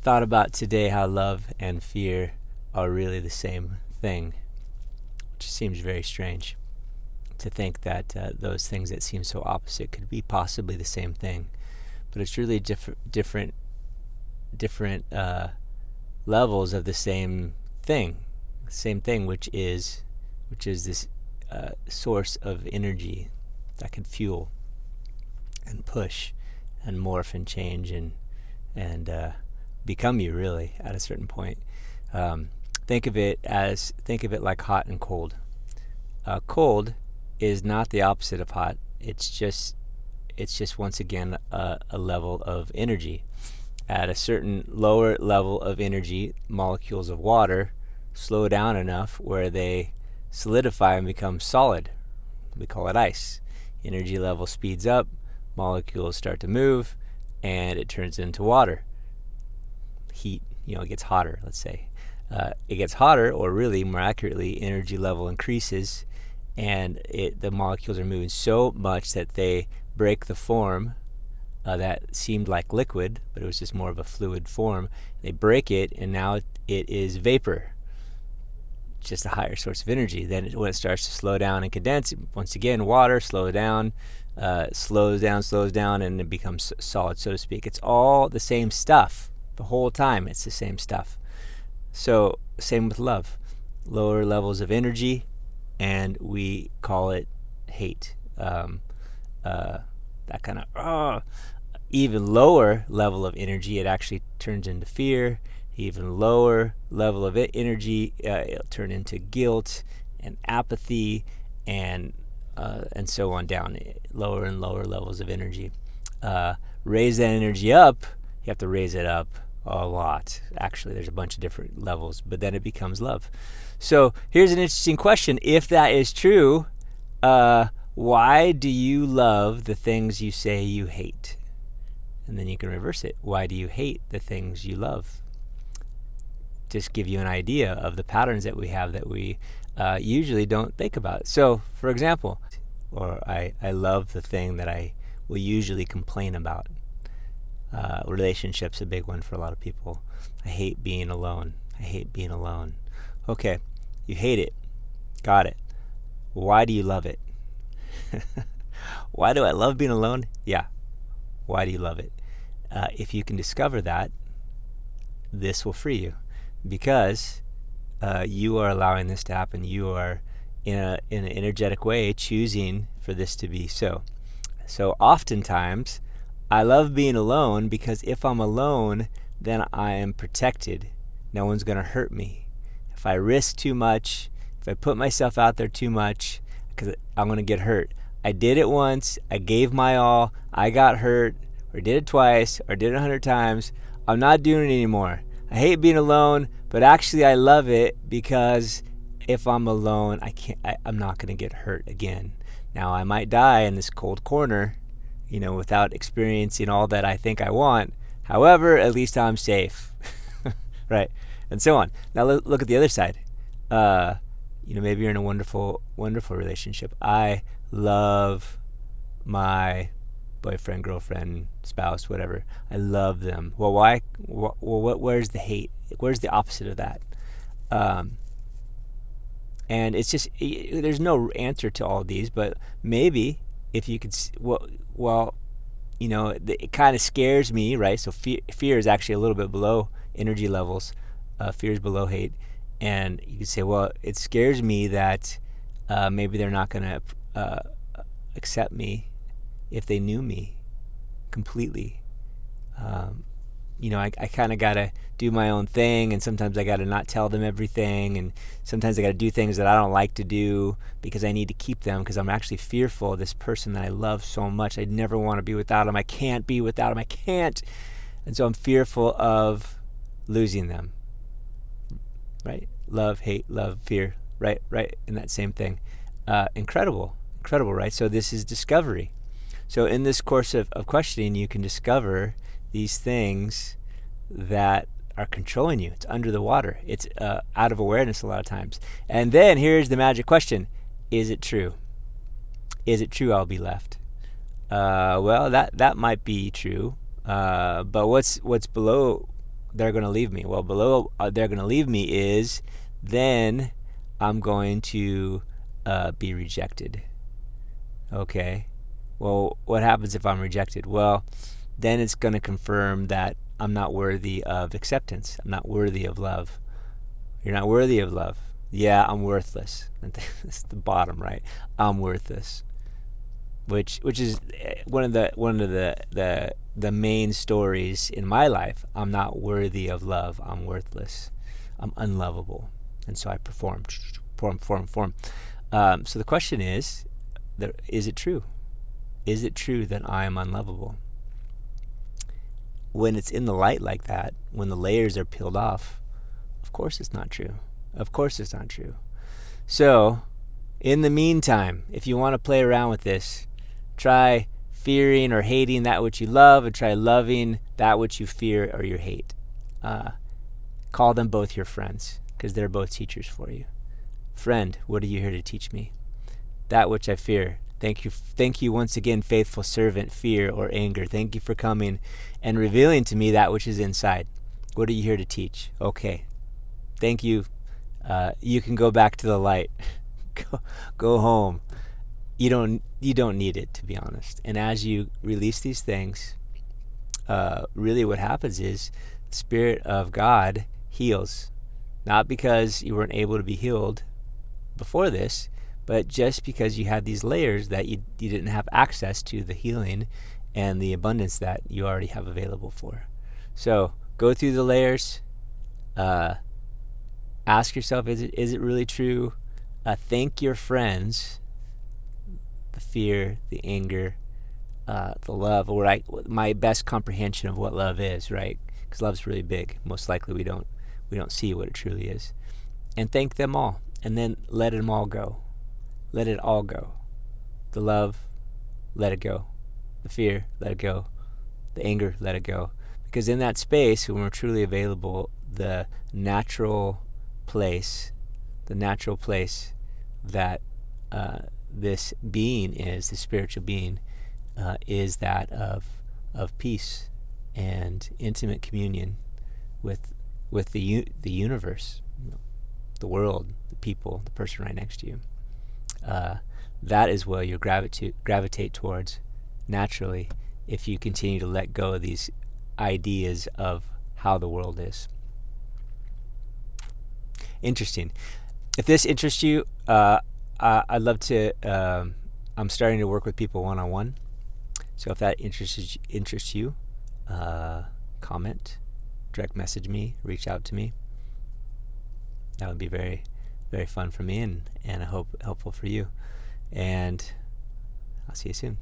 thought about today how love and fear are really the same thing, which seems very strange to think that those things that seem so opposite could be possibly the same thing. But it's really different levels of the same thing, which is this source of energy that can fuel and push and morph and change and become you, really, at a certain point. Think of it like hot and cold. Cold is not the opposite of hot. It's just once again a level of energy. At a certain lower level of energy, molecules of water slow down enough where they solidify and become solid. We call it ice. Energy level speeds up, molecules start to move, and it turns into water. Heat, it gets hotter, let's say. It gets hotter, or really, more accurately, energy level increases, and the molecules are moving so much that they break the form that seemed like liquid, but it was just more of a fluid form. They break it, and now it is vapor, just a higher source of energy. Then when it starts to slow down and condense, once again, water, slows down, and it becomes solid, so to speak. It's all the same stuff. The whole time it's the same stuff. So same with love. Lower levels of energy, and we call it hate. That kind of even lower level of energy, it actually turns into fear. Even lower level of energy, it'll turn into guilt and apathy, and so on down. Lower and lower levels of energy. Raise that energy up. You have to raise it up a lot. Actually, there's a bunch of different levels, but then it becomes love. So here's an interesting question. If that is true, why do you love the things you say you hate? And then you can reverse it. Why do you hate the things you love? Just give you an idea of the patterns that we have that we usually don't think about. So, for example, I love the thing that I will usually complain about. Relationships, a big one for a lot of people. I hate being alone. Okay, you hate it. Got it. Why do you love it? Why do I love being alone? Yeah. Why do you love it? If you can discover that, this will free you, because you are allowing this to happen. You are in an energetic way choosing for this to be so. So oftentimes, I love being alone because if I'm alone, then I am protected. No one's going to hurt me. If I risk too much, if I put myself out there too much, because I'm going to get hurt. I did it once, I gave my all, I got hurt, or did it twice, or did it 100 times. I'm not doing it anymore. I hate being alone, but actually I love it because if I'm alone, I'm not going to get hurt again. Now I might die in this cold corner, without experiencing all that I think I want. However, at least I'm safe, right? And so on. Now look at the other side. Maybe you're in a wonderful, wonderful relationship. I love my boyfriend, girlfriend, spouse, whatever. I love them. Well, why? Where's the hate? Where's the opposite of that? And it's just, there's no answer to all of these, but maybe if you could, it kind of scares me, right? So fear is actually a little bit below energy levels. Fear is below hate. And you could say, well, it scares me that maybe they're not going to accept me if they knew me completely. I kind of got to do my own thing, and sometimes I got to not tell them everything, and sometimes I got to do things that I don't like to do because I need to keep them, because I'm actually fearful of this person that I love so much. I never want to be without them. I can't be without them. I can't. And so I'm fearful of losing them. Right? Love, hate, love, fear. Right? In that same thing. Incredible, right? So this is discovery. So in this course of questioning, you can discover these things that are controlling you. It's under the water. It's out of awareness a lot of times. And then here's the magic question. Is it true? Is it true I'll be left? Well, that might be true. But what's below they're going to leave me. Well, below they're going to leave me is then I'm going to be rejected. Okay. Well, what happens if I'm rejected? Well, then it's going to confirm that I'm not worthy of acceptance. I'm not worthy of love. You're not worthy of love. Yeah, I'm worthless. That's the bottom, right? I'm worthless. Which is one of the main stories in my life. I'm not worthy of love. I'm worthless. I'm unlovable, and so I perform. So the question is it true? Is it true that I am unlovable? When it's in the light like that, when the layers are peeled off, of course it's not true. Of course it's not true. So, in the meantime, if you want to play around with this, try fearing or hating that which you love, and try loving that which you fear or you hate. Call them both your friends, because they're both teachers for you. Friend, what are you here to teach me? That which I fear. Thank you once again, faithful servant, fear or anger. Thank you for coming and revealing to me that which is inside. What are you here to teach? Okay. Thank you. You can go back to the light. Go home. You don't need it, to be honest. And as you release these things, really what happens is the Spirit of God heals. Not because you weren't able to be healed before this, but just because you had these layers that you didn't have access to the healing and the abundance that you already have available for. So go through the layers. Ask yourself, is it really true? Thank your friends, the fear, the anger, the love, or my best comprehension of what love is, right? Because love's really big. Most likely we don't see what it truly is. And thank them all, and then let them all go. Let it all go. The love, let it go. The fear, let it go. The anger, let it go. Because in that space, when we're truly available, the natural place that this being is, the spiritual being, is that of peace and intimate communion with the universe, the world, the people, the person right next to you. That is where you'll gravitate towards naturally if you continue to let go of these ideas of how the world is. Interesting. If this interests you, I'd love to. I'm starting to work with people one-on-one. So if that interests you, comment, direct message me, reach out to me. That would be very, very fun for me, and I hope helpful for you. And I'll see you soon.